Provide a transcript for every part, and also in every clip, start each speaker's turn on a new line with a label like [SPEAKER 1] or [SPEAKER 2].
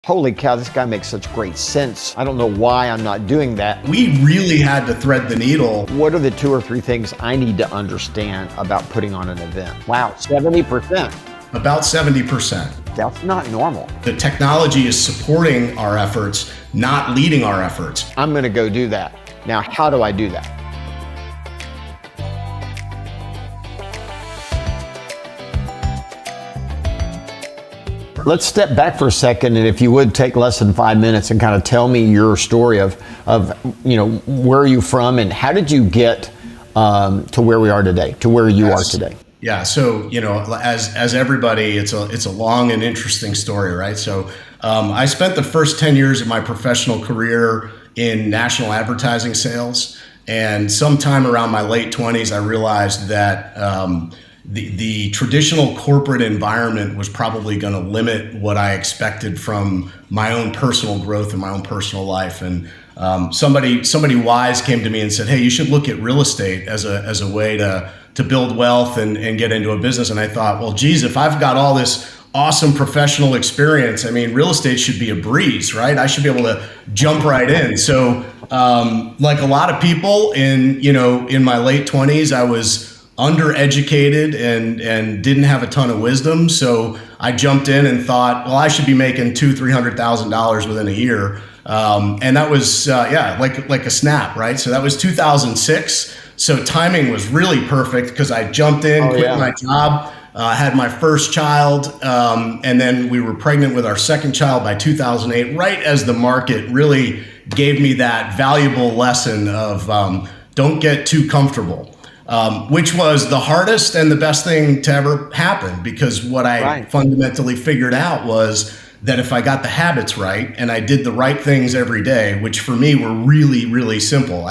[SPEAKER 1] holy cow, this guy makes such great sense. I don't know why I'm not doing that.
[SPEAKER 2] We really had to thread the needle.
[SPEAKER 1] What are the 2 or 3 things I need to understand about putting on an event? Wow, 70%.
[SPEAKER 2] About 70%.
[SPEAKER 1] That's not normal.
[SPEAKER 2] The technology is supporting our efforts, not leading our efforts.
[SPEAKER 1] I'm going to go do that. Now, how do I do that? Let's step back for a second, and if you would take less than 5 minutes and kind of tell me your story of where are you from and how did you get to where we are today, to where you are today?
[SPEAKER 2] Yeah, so as everybody, it's a long and interesting story, right? So I spent the first 10 years of my professional career in national advertising sales, and sometime around my late 20s, I realized that the traditional corporate environment was probably going to limit what I expected from my own personal growth and my own personal life. And somebody wise came to me and said, "Hey, you should look at real estate as a way to build wealth and get into a business." And I thought, well, geez, if I've got all this awesome professional experience, I mean, real estate should be a breeze, right? I should be able to jump right in. So like a lot of people in my late 20s, I was undereducated and didn't have a ton of wisdom. So I jumped in and thought, well, I should be making $200,000-$300,000 within a year. And that was, like a snap, right? So that was 2006. So timing was really perfect because I jumped in, quit my job, had my first child, and then we were pregnant with our second child by 2008, right as the market really gave me that valuable lesson of don't get too comfortable. Which was the hardest and the best thing to ever happen, because what I fundamentally figured out was that if I got the habits right and I did the right things every day, which for me were really, really simple.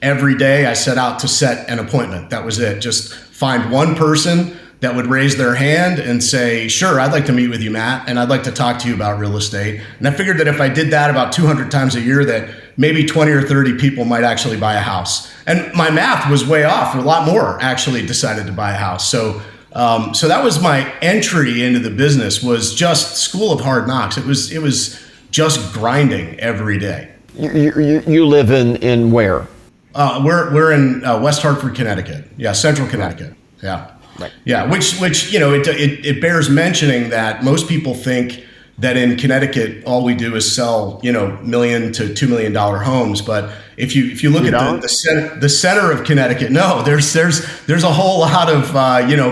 [SPEAKER 2] Every day I set out to set an appointment. That was it. Just find one person that would raise their hand and say, "Sure, I'd like to meet with you, Matt, and I'd like to talk to you about real estate." And I figured that if I did that about 200 times a year, that maybe 20 or 30 people might actually buy a house. And my math was way off. A lot more actually decided to buy a house. So that was my entry into the business, was just school of hard knocks. It was just grinding every day.
[SPEAKER 1] You live in where?
[SPEAKER 2] We're in West Hartford, Connecticut. Yeah, Central Connecticut. Yeah.
[SPEAKER 1] Right.
[SPEAKER 2] Yeah, which it bears mentioning that most people think that in Connecticut all we do is sell $1 million to $2 million homes, but if you look at the center of Connecticut, no, there's a whole lot of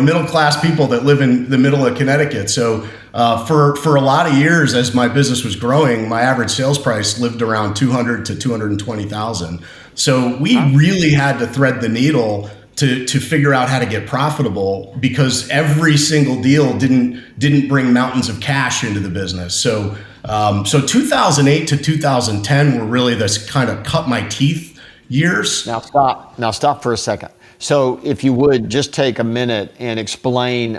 [SPEAKER 2] middle class people that live in the middle of Connecticut. So for a lot of years, as my business was growing, my average sales price lived around $200,000 to $220,000. So we really had to thread the needle to figure out how to get profitable, because every single deal didn't bring mountains of cash into the business. So 2008 to 2010 were really this kind of cut my teeth years.
[SPEAKER 1] Now stop for a second. So if you would just take a minute and explain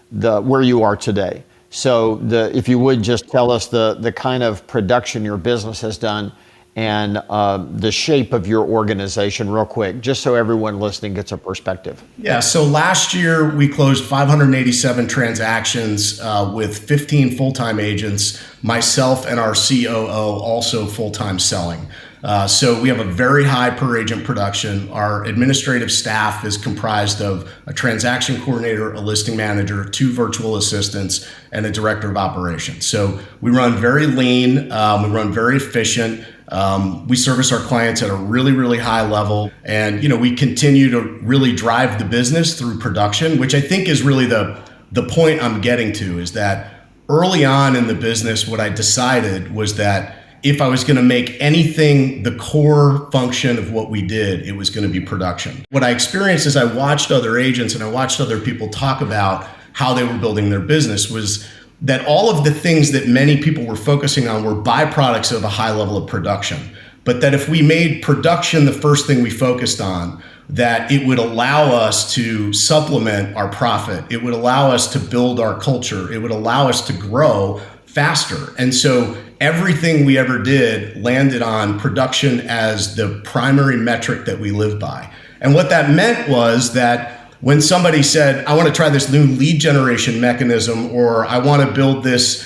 [SPEAKER 1] where you are today. So if you would just tell us the kind of production your business has done and the shape of your organization real quick, just so everyone listening gets a perspective.
[SPEAKER 2] Yeah, so last year we closed 587 transactions with 15 full-time agents, myself and our COO also full-time selling. So we have a very high per agent production. Our administrative staff is comprised of a transaction coordinator, a listing manager, 2 virtual assistants, and a director of operations. So we run very lean, we run very efficient. We service our clients at a really, really high level. And, we continue to really drive the business through production, which I think is really the point I'm getting to, is that early on in the business, what I decided was that if I was going to make anything the core function of what we did, it was going to be production. What I experienced as I watched other agents and I watched other people talk about how they were building their business was that all of the things that many people were focusing on were byproducts of a high level of production. But that if we made production the first thing we focused on, that it would allow us to supplement our profit. It would allow us to build our culture. It would allow us to grow faster. And so everything we ever did landed on production as the primary metric that we live by. And what that meant was that when somebody said, "I want to try this new lead generation mechanism," or "I want to build this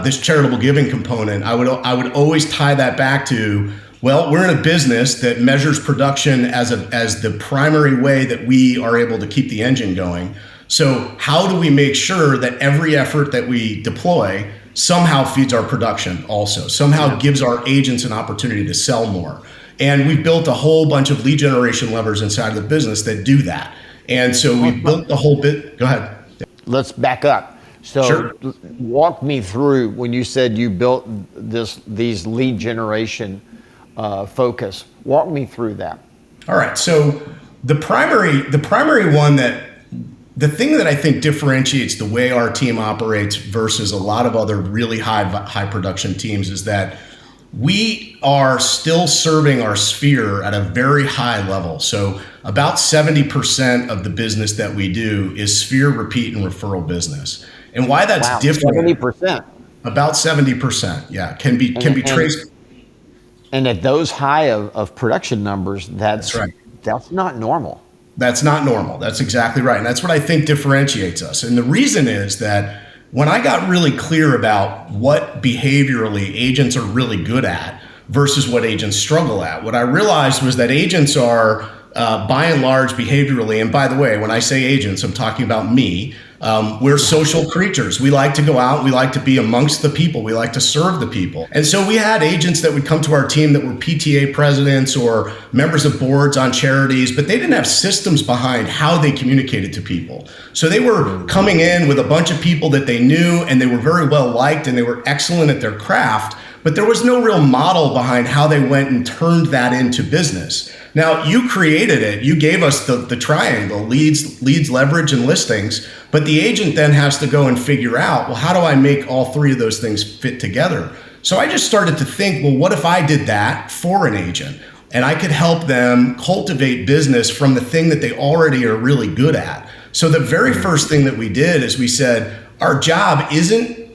[SPEAKER 2] this charitable giving component, I would always tie that back to, well, we're in a business that measures production as the primary way that we are able to keep the engine going. So how do we make sure that every effort that we deploy somehow feeds our production also, somehow gives our agents an opportunity to sell more? And we've built a whole bunch of lead generation levers inside of the business that do that. And so we've built the whole bit. Go ahead.
[SPEAKER 1] Let's back up. So
[SPEAKER 2] Sure.
[SPEAKER 1] walk me through when you said you built these lead generation focus. Walk me through that.
[SPEAKER 2] All right. So the primary one the thing that I think differentiates the way our team operates versus a lot of other really high production teams is that we are still serving our sphere at a very high level. So about 70% of the business that we do is sphere, repeat, and referral business. And why that's different.
[SPEAKER 1] 70%.
[SPEAKER 2] About 70%, yeah, can be traced.
[SPEAKER 1] And at those high of production numbers, that's
[SPEAKER 2] right.
[SPEAKER 1] That's not normal.
[SPEAKER 2] That's not normal. That's exactly right. And that's what I think differentiates us. And the reason is that when I got really clear about what behaviorally agents are really good at versus what agents struggle at, what I realized was that agents are, by and large, behaviorally, and by the way, when I say agents, I'm talking about me. We're social creatures. We like to go out. We like to be amongst the people. We like to serve the people. And so we had agents that would come to our team that were PTA presidents or members of boards on charities, but they didn't have systems behind how they communicated to people. So they were coming in with a bunch of people that they knew, and they were very well liked, and they were excellent at their craft, but there was no real model behind how they went and turned that into business. Now, you created it. You gave us the triangle, leads, leverage, and listings. But the agent then has to go and figure out, well, how do I make all three of those things fit together? So I just started to think, well, what if I did that for an agent? And I could help them cultivate business from the thing that they already are really good at. So the very first thing that we did is we said, our job isn't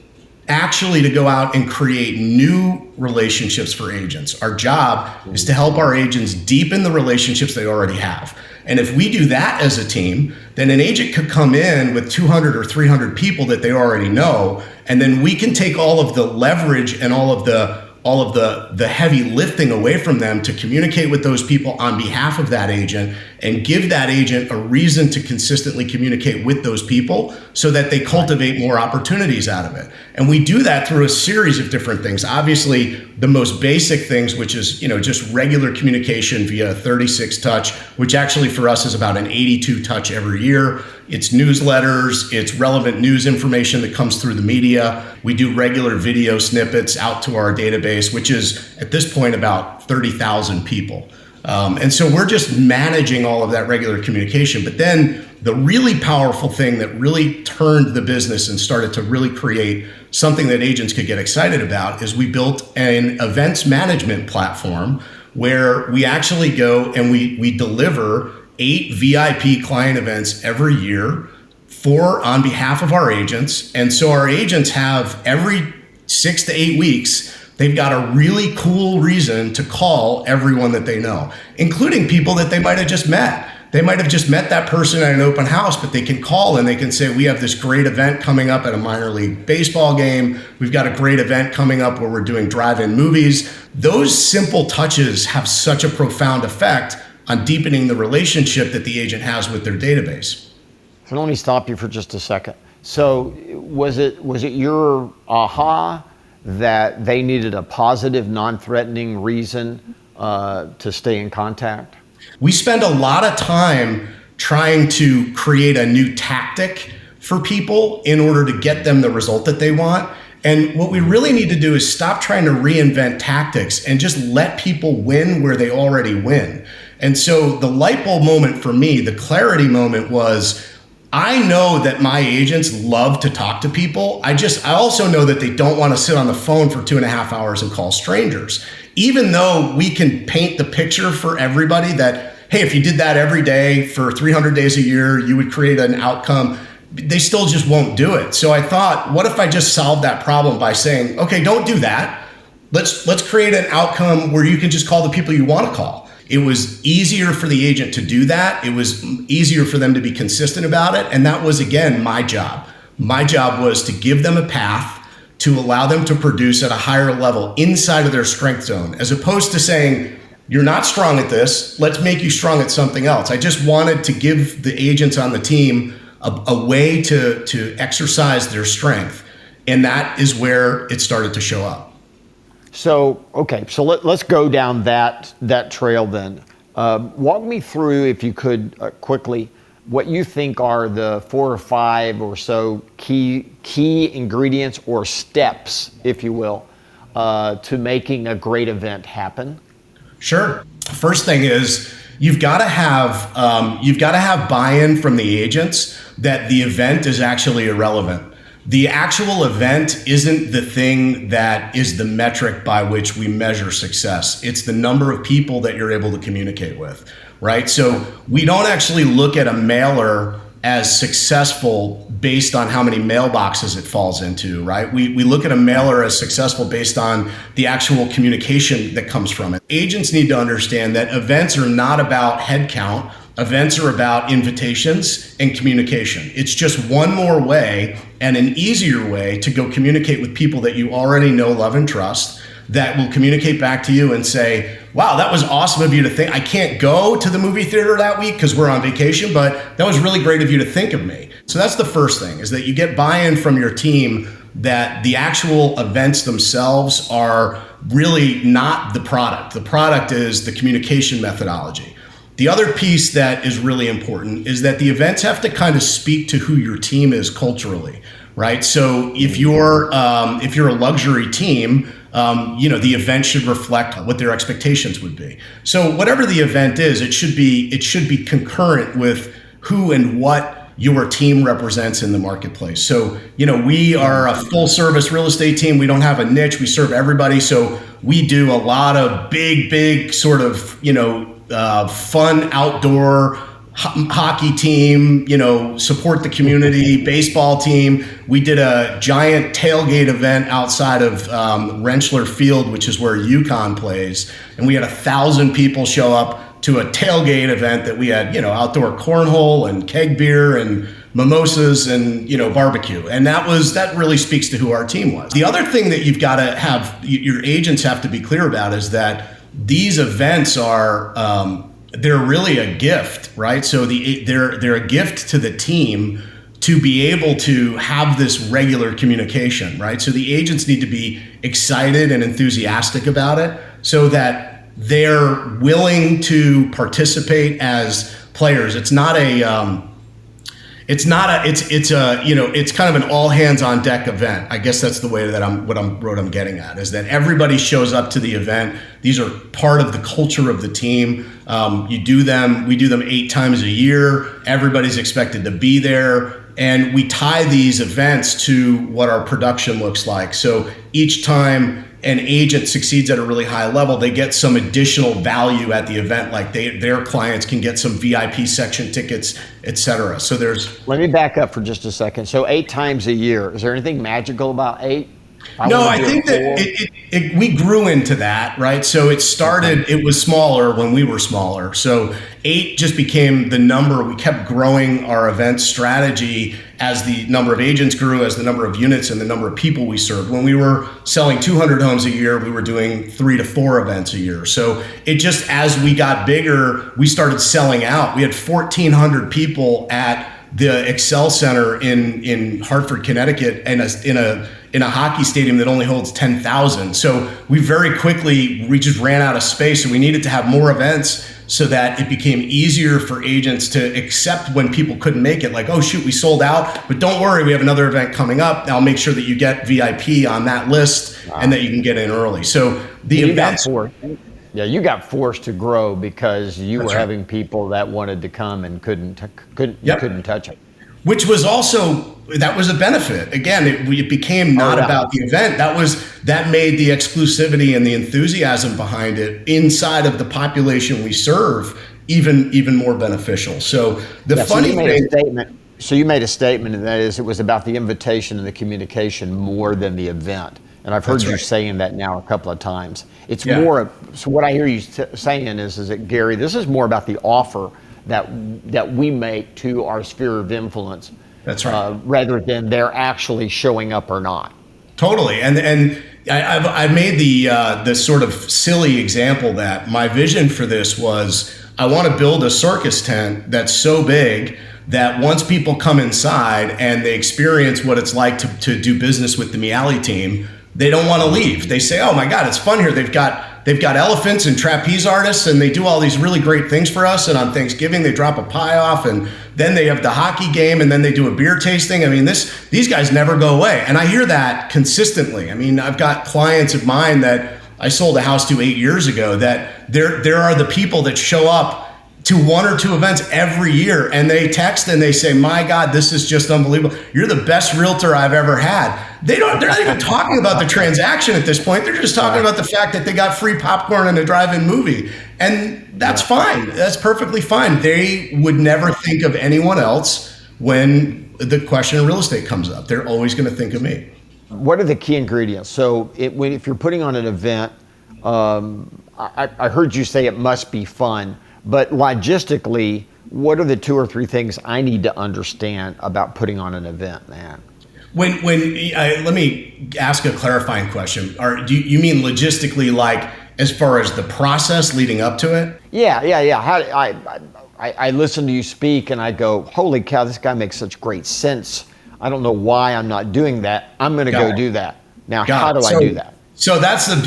[SPEAKER 2] actually to go out and create new relationships for agents. Our job is to help our agents deepen the relationships they already have. And if we do that as a team, then an agent could come in with 200 or 300 people that they already know, and then we can take all of the leverage and all of the heavy lifting away from them to communicate with those people on behalf of that agent and give that agent a reason to consistently communicate with those people so that they cultivate more opportunities out of it. And we do that through a series of different things. Obviously, the most basic things, which is, just regular communication via 36 touch, which actually for us is about an 82 touch every year. It's newsletters, it's relevant news information that comes through the media. We do regular video snippets out to our database, which is at this point about 30,000 people. And so we're just managing all of that regular communication. But then the really powerful thing that really turned the business and started to really create something that agents could get excited about is we built an events management platform where we actually go and we deliver 8 VIP client events every year on behalf of our agents. And so our agents have every 6 to 8 weeks, they've got a really cool reason to call everyone that they know, including people that they might have just met. They might have just met that person at an open house, but they can call and they can say, we have this great event coming up at a minor league baseball game. We've got a great event coming up where we're doing drive-in movies. Those simple touches have such a profound effect on deepening the relationship that the agent has with their database.
[SPEAKER 1] So let me stop you for just a second. So was it your aha that they needed a positive, non-threatening reason to stay in contact?
[SPEAKER 2] We spend a lot of time trying to create a new tactic for people in order to get them the result that they want. And what we really need to do is stop trying to reinvent tactics and just let people win where they already win. And so the light bulb moment for me, the clarity moment was, I know that my agents love to talk to people. I also know that they don't want to sit on the phone for 2.5 hours and call strangers. Even though we can paint the picture for everybody that, hey, if you did that every day for 300 days a year, you would create an outcome. They still just won't do it. So I thought, what if I just solved that problem by saying, okay, don't do that. Let's create an outcome where you can just call the people you want to call. It was easier for the agent to do that. It was easier for them to be consistent about it. And that was, again, my job. My job was to give them a path to allow them to produce at a higher level inside of their strength zone, as opposed to saying, you're not strong at this, let's make you strong at something else. I just wanted to give the agents on the team a way to exercise their strength. And that is where it started to show up.
[SPEAKER 1] So, okay, so let's go down that trail then. Walk me through, if you could, quickly, what you think are the 4 or 5 or so key ingredients or steps, if you will, to making a great event happen.
[SPEAKER 2] Sure. First thing is you've got to have buy-in from the agents that the event is actually irrelevant. The actual event isn't the thing that is the metric by which we measure success. It's the number of people that you're able to communicate with, right? So we don't actually look at a mailer as successful based on how many mailboxes it falls into, right? We look at a mailer as successful based on the actual communication that comes from it. Agents need to understand that events are not about head count. Events are about invitations and communication. It's just one more way and an easier way to go communicate with people that you already know, love, and trust, that will communicate back to you and say, wow, that was awesome of you to think. I can't go to the movie theater that week because we're on vacation, but that was really great of you to think of me. So that's the first thing, is that you get buy-in from your team that the actual events themselves are really not the product. The product is the communication methodology. The other piece that is really important is that the events have to kind of speak to who your team is culturally, right? So if you're a luxury team, the event should reflect what their expectations would be. So whatever the event is, it should be concurrent with who and what your team represents in the marketplace. So, we are a full service real estate team. We don't have a niche. We serve everybody. So we do a lot of big sort of, fun outdoor hockey team, support the community, baseball team. We did a giant tailgate event outside of Rentschler Field, which is where UConn plays. And we had 1,000 people show up to a tailgate event that we had, outdoor cornhole and keg beer and mimosas and, barbecue. And that really speaks to who our team was. The other thing that you've got to have, your agents have to be clear about, is that these events are, they're really a gift, right? So they're a gift to the team to be able to have this regular communication, right? So the agents need to be excited and enthusiastic about it so that they're willing to participate as players. It's kind of an all hands on deck event. I guess that's the way that I'm getting at, is that everybody shows up to the event. These are part of the culture of the team. We do them 8 times a year. Everybody's expected to be there. And we tie these events to what our production looks like. So each time an agent succeeds at a really high level, they get some additional value at the event, like their clients can get some VIP section tickets, et cetera. So
[SPEAKER 1] Let me back up for just a second. So 8 times a year, is there anything magical about 8?
[SPEAKER 2] I think that we grew into that, right? So it was smaller when we were smaller. So 8 just became the number. We kept growing our event strategy as the number of agents grew, as the number of units and the number of people we served. When we were selling 200 homes a year, we were doing 3 to 4 events a year. So it just, as we got bigger, we started selling out. We had 1,400 people at the Excel Center in Hartford, Connecticut, and in a hockey stadium that only holds 10,000. So we just ran out of space, and we needed to have more events so that it became easier for agents to accept when people couldn't make it. Like, oh shoot, we sold out, but don't worry, we have another event coming up. I'll make sure that you get VIP on that list and that you can get in early. So the events.
[SPEAKER 1] You got forced to grow because you were having people that wanted to come and couldn't touch it.
[SPEAKER 2] Which was that was a benefit. Again, it became not about the event. That made the exclusivity and the enthusiasm behind it inside of the population we serve even more beneficial. So funny thing.
[SPEAKER 1] So you made a statement, and that is, it was about the invitation and the communication more than the event. And I've heard you saying that now a couple of times. It's more. So what I hear you saying is that, Gary, this is more about the offer that we make to our sphere of influence.
[SPEAKER 2] That's right.
[SPEAKER 1] Rather than they're actually showing up or not.
[SPEAKER 2] Totally. And I've made the sort of silly example that my vision for this was I want to build a circus tent that's so big that once people come inside and they experience what it's like to do business with the Miale team, they don't want to leave. They say, oh my God, it's fun here. They've got elephants and trapeze artists, and they do all these really great things for us. And on Thanksgiving, they drop a pie off, and then they have the hockey game, and then they do a beer tasting. I mean, these guys never go away. And I hear that consistently. I mean, I've got clients of mine that I sold a house to 8 years ago that there are the people that show up to 1 or 2 events every year, and they text and they say, my God, this is just unbelievable. You're the best realtor I've ever had. They're not even talking about the transaction at this point. They're just talking about the fact that they got free popcorn and a drive-in movie. And that's fine. That's perfectly fine. They would never think of anyone else when the question of real estate comes up. They're always going to think of me.
[SPEAKER 1] What are the key ingredients? So if you're putting on an event, I heard you say it must be fun. But logistically, what are the 2 or 3 things I need to understand about putting on an event, man?
[SPEAKER 2] Let me ask a clarifying question. Do you mean logistically, like as far as the process leading up to it?
[SPEAKER 1] Yeah. I listen to you speak and I go, holy cow, this guy makes such great sense. I don't know why I'm not doing that. I'm going to go do that. Now, how do I do that?
[SPEAKER 2] So that's a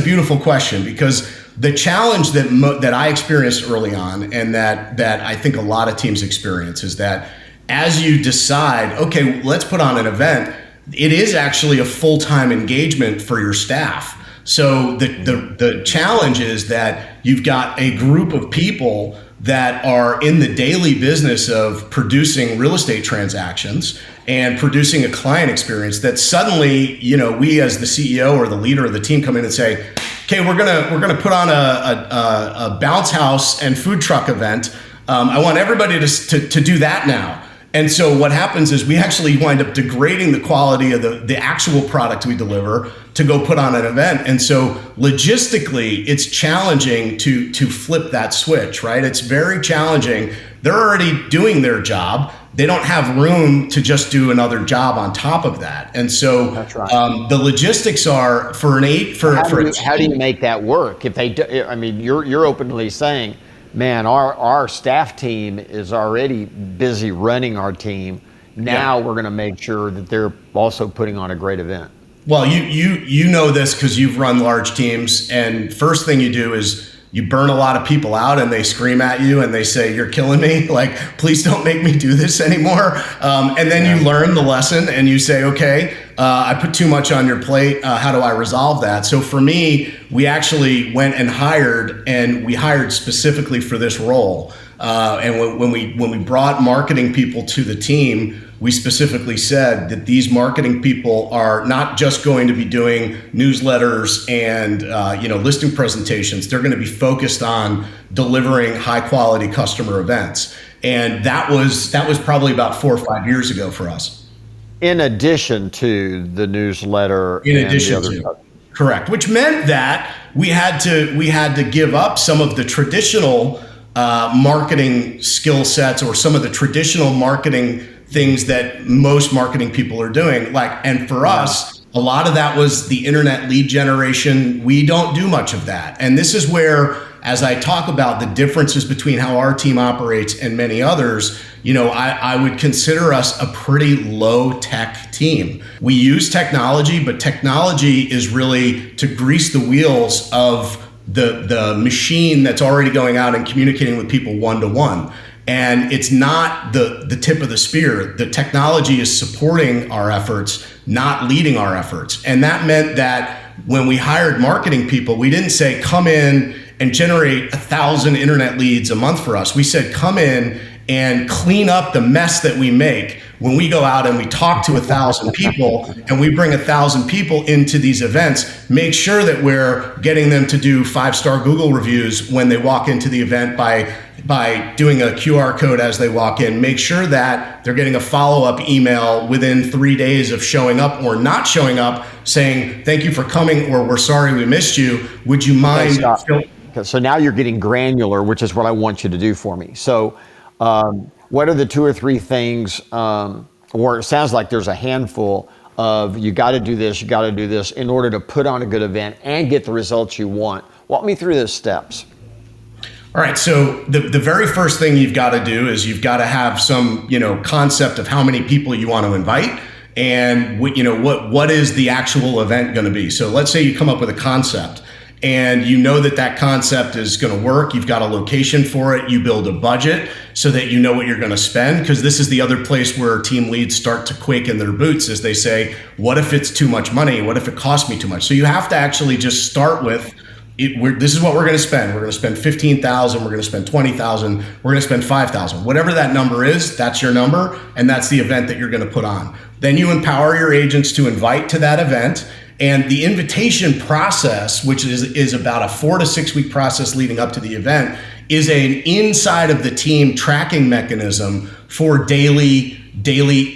[SPEAKER 2] beautiful question, because the challenge that I experienced early on, and that I think a lot of teams experience, is that as you decide, okay, let's put on an event, it is actually a full-time engagement for your staff. So the challenge is that you've got a group of people that are in the daily business of producing real estate transactions and producing a client experience that suddenly, we as the CEO or the leader of the team come in and say, okay, we're gonna put on a bounce house and food truck event. I want everybody to do that now. And so what happens is we actually wind up degrading the quality of the actual product we deliver to go put on an event. And so logistically, it's challenging to flip that switch, right? It's very challenging. They're already doing their job. They don't have room to just do another job on top of that. And so
[SPEAKER 1] that's right.
[SPEAKER 2] The logistics are
[SPEAKER 1] how do you make that work? If they do, I mean, you're openly saying, man, our staff team is already busy running our team. Now we're going to make sure that they're also putting on a great event.
[SPEAKER 2] Well, you know this because you've run large teams, and first thing you do is you burn a lot of people out, and they scream at you and they say, you're killing me. Like, please don't make me do this anymore. And then you learn the lesson and you say, okay, I put too much on your plate. How do I resolve that? So for me, we actually went and hired specifically for this role. And when we brought marketing people to the team, we specifically said that these marketing people are not just going to be doing newsletters and listing presentations. They're going to be focused on delivering high quality customer events. And that was probably about 4 or 5 years ago for us.
[SPEAKER 1] In addition to the newsletter,
[SPEAKER 2] correct, which meant that we had to give up some of the traditional marketing skill sets or some of the traditional marketing things that most marketing people are doing. And for us, a lot of that was the internet lead generation. We don't do much of that. And this is where, as I talk about the differences between how our team operates and many others, I would consider us a pretty low tech team. We use technology, but technology is really to grease the wheels of the machine that's already going out and communicating with people one-to-one. And it's not the tip of the spear. The technology is supporting our efforts, not leading our efforts. And that meant that when we hired marketing people, we didn't say, come in and generate 1,000 internet leads a month for us. We said, come in and clean up the mess that we make when we go out and we talk to 1,000 people and we bring 1,000 people into these events. Make sure that we're getting them to do 5-star Google reviews when they walk into the event by doing a QR code as they walk in. Make sure that they're getting a follow-up email within 3 days of showing up or not showing up saying, thank you for coming, or we're sorry we missed you. Would you mind?
[SPEAKER 1] Okay, so now you're getting granular, which is what I want you to do for me. So what are the 2 or 3 things, or it sounds like there's a handful of you got to do this, you got to do this in order to put on a good event and get the results you want. Walk me through those steps.
[SPEAKER 2] All right, so the very first thing you've got to do is you've got to have some, concept of how many people you want to invite and what is the actual event going to be. So let's say you come up with a concept and you know that concept is going to work. You've got a location for it. You build a budget so that you know what you're going to spend, because this is the other place where team leads start to quake in their boots as they say, what if it's too much money? What if it costs me too much? So you have to actually just start with, this is what we're going to spend. We're going to spend $15,000. We're going to spend $20,000. We're going to spend $5,000. Whatever that number is, that's your number, and that's the event that you're going to put on. Then you empower your agents to invite to that event. And the invitation process, which is about a 4 to 6 week process leading up to the event, is an inside of the team tracking mechanism for daily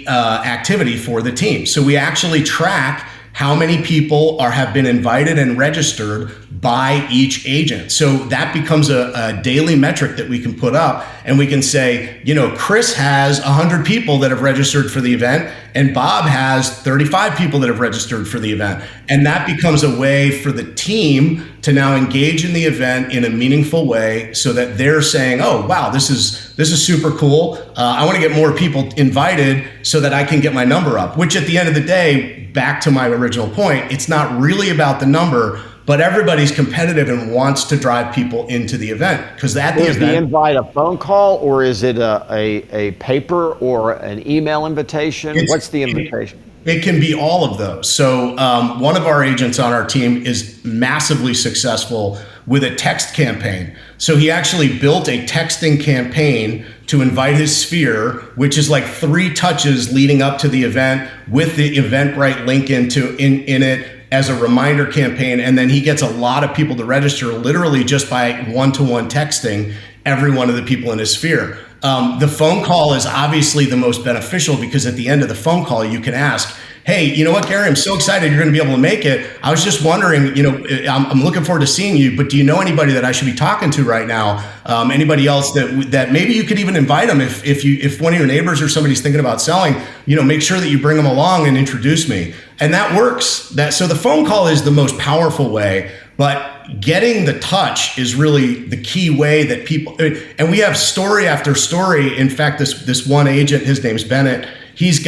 [SPEAKER 2] activity for the team. So we actually track how many people have been invited and registered by each agent. So that becomes a daily metric that we can put up, and we can say, Chris has 100 people that have registered for the event, and Bob has 35 people that have registered for the event. And that becomes a way for the team to now engage in the event in a meaningful way, so that they're saying, oh, wow, this is super cool. I want to get more people invited so that I can get my number up, which at the end of the day, back to my original point, it's not really about the number, but everybody's competitive and wants to drive people into the event. Because
[SPEAKER 1] is the invite a phone call, or is it a paper or an email invitation? What's the invitation?
[SPEAKER 2] It can be all of those. So one of our agents on our team is massively successful with a text campaign. So he actually built a texting campaign to invite his sphere, which is like 3 touches leading up to the event with the Eventbrite link in it as a reminder campaign. And then he gets a lot of people to register literally just by one-to-one texting every one of the people in his sphere. The phone call is obviously the most beneficial, because at the end of the phone call, you can ask, hey, you know what, Gary, I'm so excited you're going to be able to make it. I was just wondering, I'm looking forward to seeing you, but do you know anybody that I should be talking to right now? Anybody else that maybe you could even invite them if one of your neighbors or somebody's thinking about selling, make sure that you bring them along and introduce me. And that works. So the phone call is the most powerful way, but getting the touch is really the key way that people, and we have story after story. In fact, this one agent, his name's Bennett, he's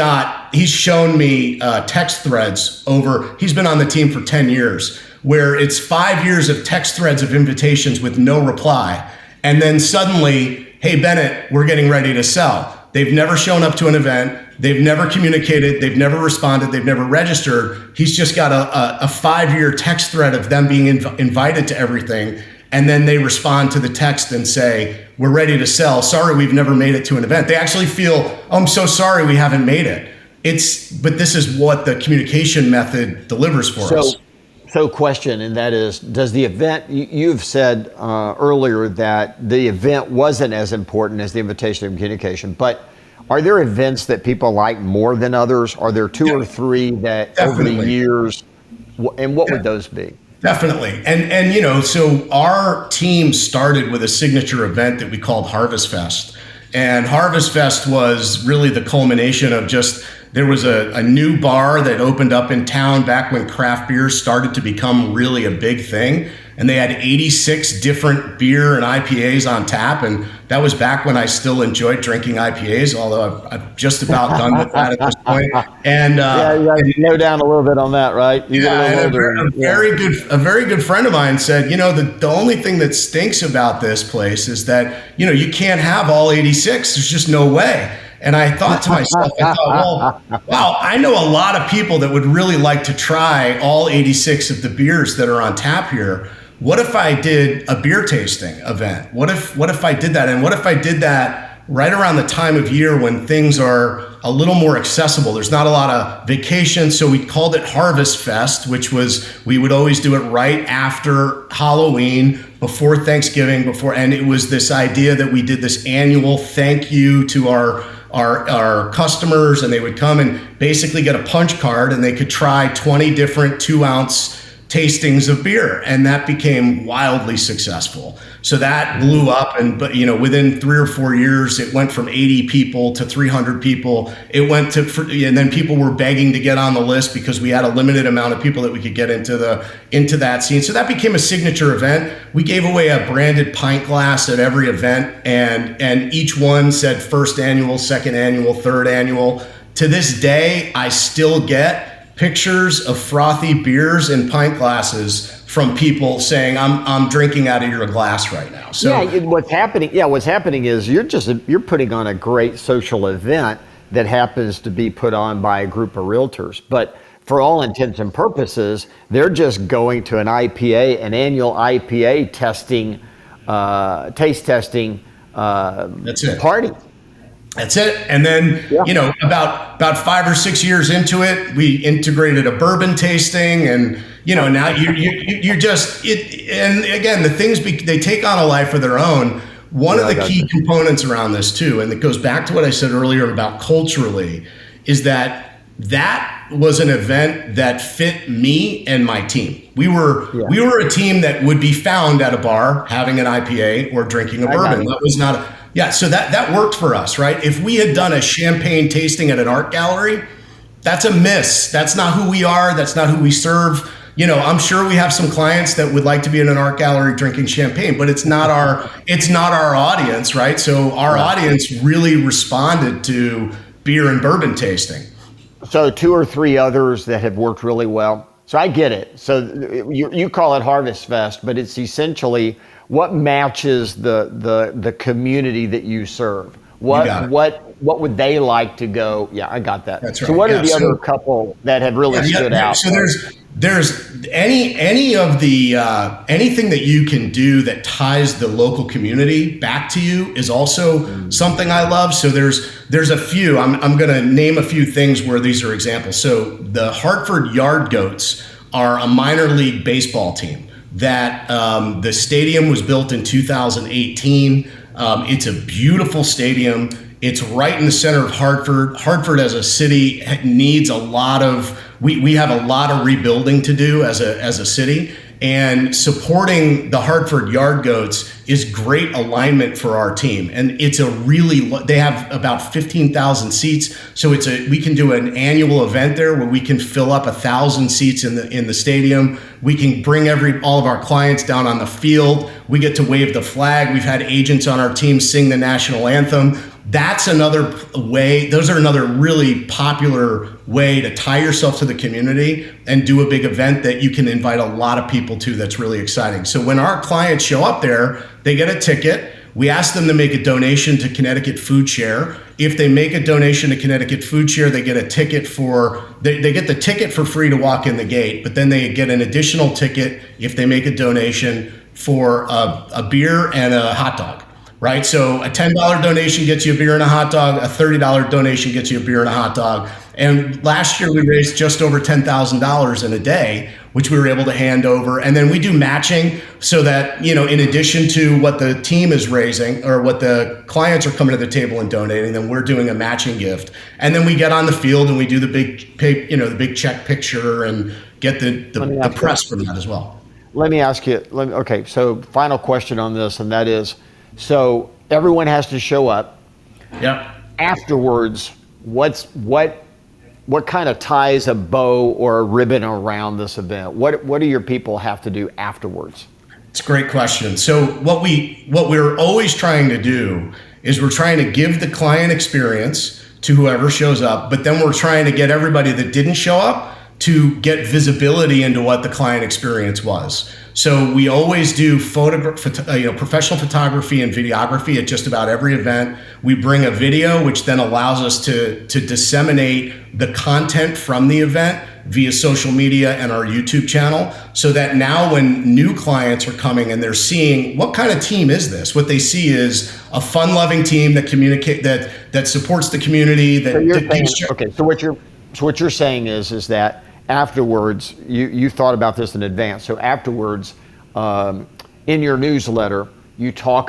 [SPEAKER 2] shown me text threads he's been on the team for 10 years, where it's 5 years of text threads of invitations with no reply. And then suddenly, hey, Bennett, we're getting ready to sell. They've never shown up to an event. They've never communicated. They've never responded. They've never registered. He's just got a 5-year text thread of them being invited to everything. And then they respond to the text and say, we're ready to sell. Sorry, we've never made it to an event. They actually feel, oh, I'm so sorry we haven't made it. But this is what the communication method delivers for us.
[SPEAKER 1] So question, and that is, does the event, you've said earlier that the event wasn't as important as the invitation and communication, but are there events that people like more than others? Are there 2 or 3 that definitely over the years, and what would those be?
[SPEAKER 2] Definitely. And so our team started with a signature event that we called Harvest Fest. And Harvest Fest was really the culmination of there was a new bar that opened up in town back when craft beer started to become really a big thing. And they had 86 different beer and IPAs on tap. And that was back when I still enjoyed drinking IPAs, although I've just about done with that at this point. And you got to
[SPEAKER 1] slow down a little bit on that, right?
[SPEAKER 2] A very good friend of mine said, the only thing that stinks about this place is that, you can't have all 86. There's just no way. And I thought to myself, well, wow, I know a lot of people that would really like to try all 86 of the beers that are on tap here. What if I did a beer tasting event? What if I did that? And what if I did that right around the time of year when things are a little more accessible? There's not a lot of vacation. So we called it Harvest Fest, which was, we would always do it right after Halloween, before Thanksgiving, and it was this idea that we did this annual thank you to our customers, and they would come and basically get a punch card, and they could try 20 different 2-ounce tastings of beer, and that became wildly successful. So that blew up, and within 3 or 4 years, it went from 80 people to 300 people. It went to, and then people were begging to get on the list because we had a limited amount of people that we could get into that scene. So that became a signature event. We gave away a branded pint glass at every event, and each one said first annual, second annual, third annual. To this day, I still get pictures of frothy beers in pint glasses from people saying, I'm drinking out of your glass right now. So
[SPEAKER 1] what's happening is you're putting on a great social event that happens to be put on by a group of realtors. But for all intents and purposes, they're just going to an annual IPA testing, taste testing
[SPEAKER 2] That's it.
[SPEAKER 1] party.
[SPEAKER 2] That's it. And then, about 5 or 6 years into it, we integrated a bourbon tasting, and now you're just it. And again, the things they take on a life of their own. One of the key components around this too, and it goes back to what I said earlier about culturally, is that was an event that fit me and my team. We were a team that would be found at a bar having an IPA or drinking a bourbon. That was not so that worked for us, right? If we had done a champagne tasting at an art gallery, that's a miss. That's not who we are. That's not who we serve. I'm sure we have some clients that would like to be in an art gallery drinking champagne, but it's not our audience, right? So our audience really responded to beer and bourbon tasting.
[SPEAKER 1] So 2 or 3 others that have worked really well. So I get it. So you call it Harvest Fest, but it's essentially what matches the community that you serve. What would they like to go? Yeah, I got that.
[SPEAKER 2] That's right.
[SPEAKER 1] So what are the other couple that have really stood out?
[SPEAKER 2] So there's any of the anything that you can do that ties the local community back to you is also something I love. So there's a few. I'm going to name a few things where these are examples. So the Hartford Yard Goats are a minor league baseball team that the stadium was built in 2018. It's a beautiful stadium. It's right in the center of Hartford. Hartford as a city needs a lot of, we have a lot of rebuilding to do as a city. And supporting the Hartford Yard Goats is great alignment for our team. And it's they have about 15,000 seats. So we can do an annual event there where we can fill up 1,000 seats in the stadium. We can bring all of our clients down on the field. We get to wave the flag. We've had agents on our team sing the national anthem. That's another way. Those are another really popular way to tie yourself to the community and do a big event that you can invite a lot of people to. That's really exciting. So when our clients show up there, they get a ticket. We ask them to make a donation to Connecticut Food Share. If they make a donation to Connecticut Food Share, they get a ticket they get the ticket for free to walk in the gate, but then they get an additional ticket if they make a donation for a beer and a hot dog. Right? So a $10 donation gets you a beer and a hot dog. A $30 donation gets you a beer and a hot dog. And last year we raised just over $10,000 in a day, which we were able to hand over. And then we do matching so that, in addition to what the team is raising or what the clients are coming to the table and donating, then we're doing a matching gift. And then we get on the field and we do the big check picture and get the press from that as well.
[SPEAKER 1] Let me ask you, okay, so final question on this, and that is, so everyone has to show up.
[SPEAKER 2] Yep.
[SPEAKER 1] Afterwards, what kind of ties a bow or a ribbon around this event? What do your people have to do afterwards?
[SPEAKER 2] It's a great question. So what we're always trying to do is we're trying to give the client experience to whoever shows up, but then we're trying to get everybody that didn't show up to get visibility into what the client experience was. So we always do professional photography and videography at just about every event. We bring a video, which then allows us to disseminate the content from the event via social media and our YouTube channel, so that now when new clients are coming and they're seeing what kind of team is this, what they see is a fun-loving team that communicate that supports the community.
[SPEAKER 1] So what you're saying is that afterwards, you thought about this in advance. So afterwards, in your newsletter, you show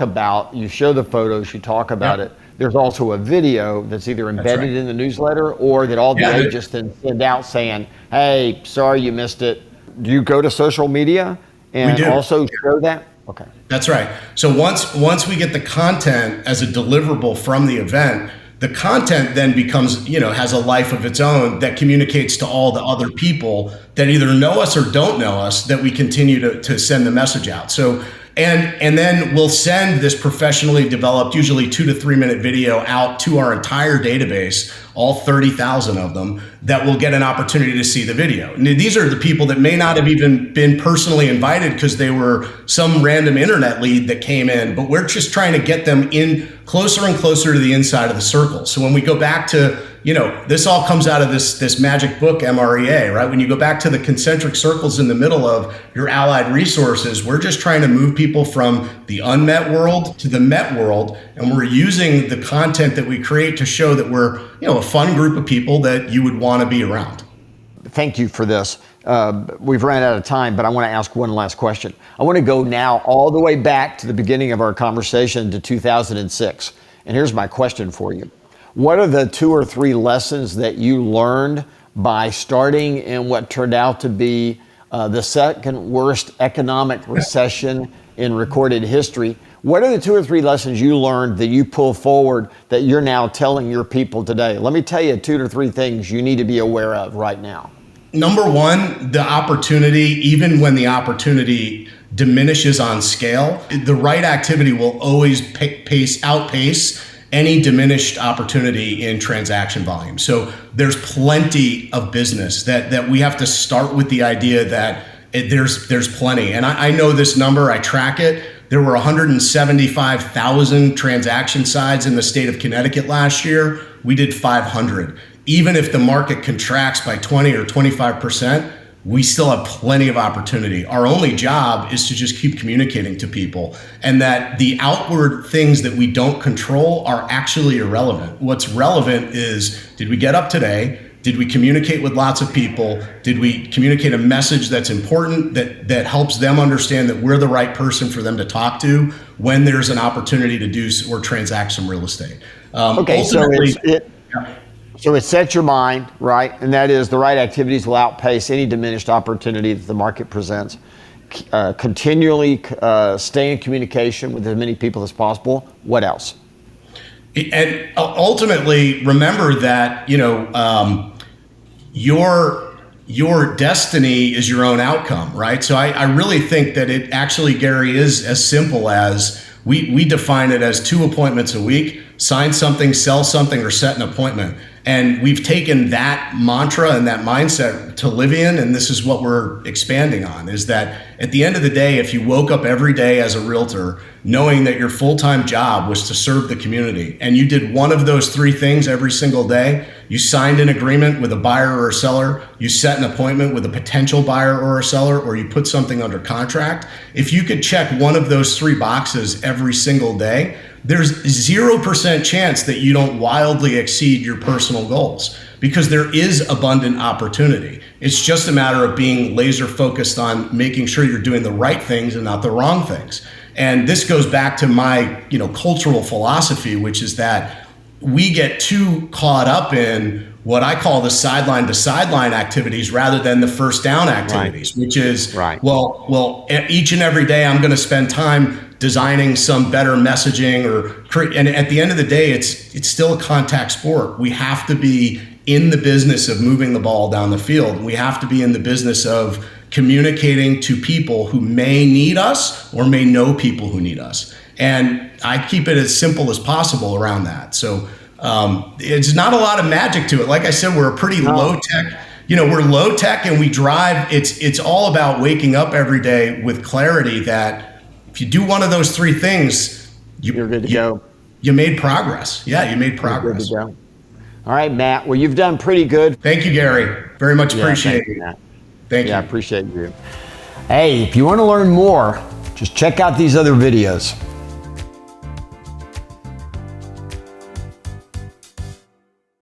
[SPEAKER 1] the photos, you talk about it. There's also a video that's either embedded in the newsletter or that all the agents then send out saying, hey, sorry you missed it. do you go to social media and
[SPEAKER 2] We do.
[SPEAKER 1] also show that? Okay.
[SPEAKER 2] That's right. So once we get the content as a deliverable from the event, the content then becomes, has a life of its own that communicates to all the other people that either know us or don't know us, that we continue to send the message out. So, and then we'll send this professionally developed, usually 2 to 3 minute video out to our entire database, all 30,000 of them, that will get an opportunity to see the video. And these are the people that may not have even been personally invited because they were some random internet lead that came in, but we're just trying to get them in closer and closer to the inside of the circle. So when we go back to, this all comes out of this magic book, MREA, right? When you go back to the concentric circles in the middle of your allied resources, we're just trying to move people from the unmet world to the met world. And we're using the content that we create to show that we're, a fun group of people that you would want to be around.
[SPEAKER 1] Thank you for this. We've ran out of time, but I want to ask one last question. I want to go now all the way back to the beginning of our conversation to 2006. And here's my question for you. What are the 2 or 3 lessons that you learned by starting in what turned out to be the second worst economic recession in recorded history? What are the 2 or 3 lessons you learned that you pull forward that you're now telling your people today? Let me tell you 2 to 3 things you need to be aware of right now.
[SPEAKER 2] Number one, the opportunity, even when the opportunity diminishes on scale, the right activity will always outpace any diminished opportunity in transaction volume. So there's plenty of business that we have to start with the idea that there's plenty. And I know this number, I track it. There were 175,000 transaction sides in the state of Connecticut last year. We did 500. Even if the market contracts by 20 or 25%, we still have plenty of opportunity. Our only job is to just keep communicating to people, and that the outward things that we don't control are actually irrelevant. What's relevant is, did we get up today? Did we communicate with lots of people? Did we communicate a message that's important, that helps them understand that we're the right person for them to talk to when there's an opportunity to do or transact some real estate?
[SPEAKER 1] Okay, so it sets your mind, right? And that is the right activities will outpace any diminished opportunity that the market presents. Continually stay in communication with as many people as possible. What else?
[SPEAKER 2] And ultimately, remember that, your destiny is your own outcome, right? So I really think that it actually, Gary, is as simple as we define it as 2 appointments a week: sign something, sell something, or set an appointment. And we've taken that mantra and that mindset to live in, and this is what we're expanding on, is that at the end of the day, if you woke up every day as a realtor knowing that your full-time job was to serve the community, and you did one of those 3 things every single day, you signed an agreement with a buyer or a seller, you set an appointment with a potential buyer or a seller, or you put something under contract, if you could check one of those 3 boxes every single day, there's 0% chance that you don't wildly exceed your personal goals, because there is abundant opportunity. It's just a matter of being laser focused on making sure you're doing the right things and not the wrong things. And this goes back to my, cultural philosophy, which is that we get too caught up in what I call the sideline to sideline activities rather than the first down activities, which is, well, each and every day I'm going to spend time designing some better messaging and at the end of the day, it's still a contact sport. We have to be in the business of moving the ball down the field. We have to be in the business of communicating to people who may need us or may know people who need us. And I keep it as simple as possible around that. So it's not a lot of magic to it. Like I said, we're a pretty low tech, we're low tech and we drive. It's all about waking up every day with clarity that if you do one of those 3 things,
[SPEAKER 1] you're good to go.
[SPEAKER 2] You made progress. Yeah, you made progress.
[SPEAKER 1] All right, Matt. Well, you've done pretty good.
[SPEAKER 2] Thank you, Gary. Very much appreciate it. Thank you.
[SPEAKER 1] Yeah, I appreciate you. Hey, if you want to learn more, just check out these other videos.